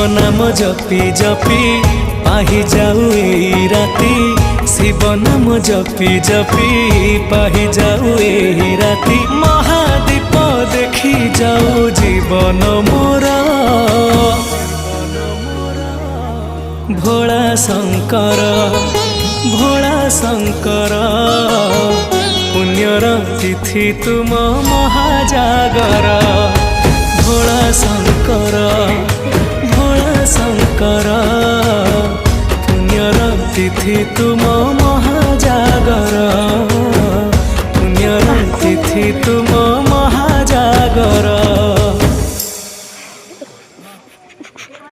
नाम जपी जपी पाही जाऊ एही राती, शिव नाम जपी जपी पाही जाऊ एही राती। महादीप देखी जाऊ जीवन मोर, भोला शंकर भोला शंकर। पुण्यर तिथि तुम महाजागर, भोला शंकर भोला शंकर। पुण्यर तिथि तुम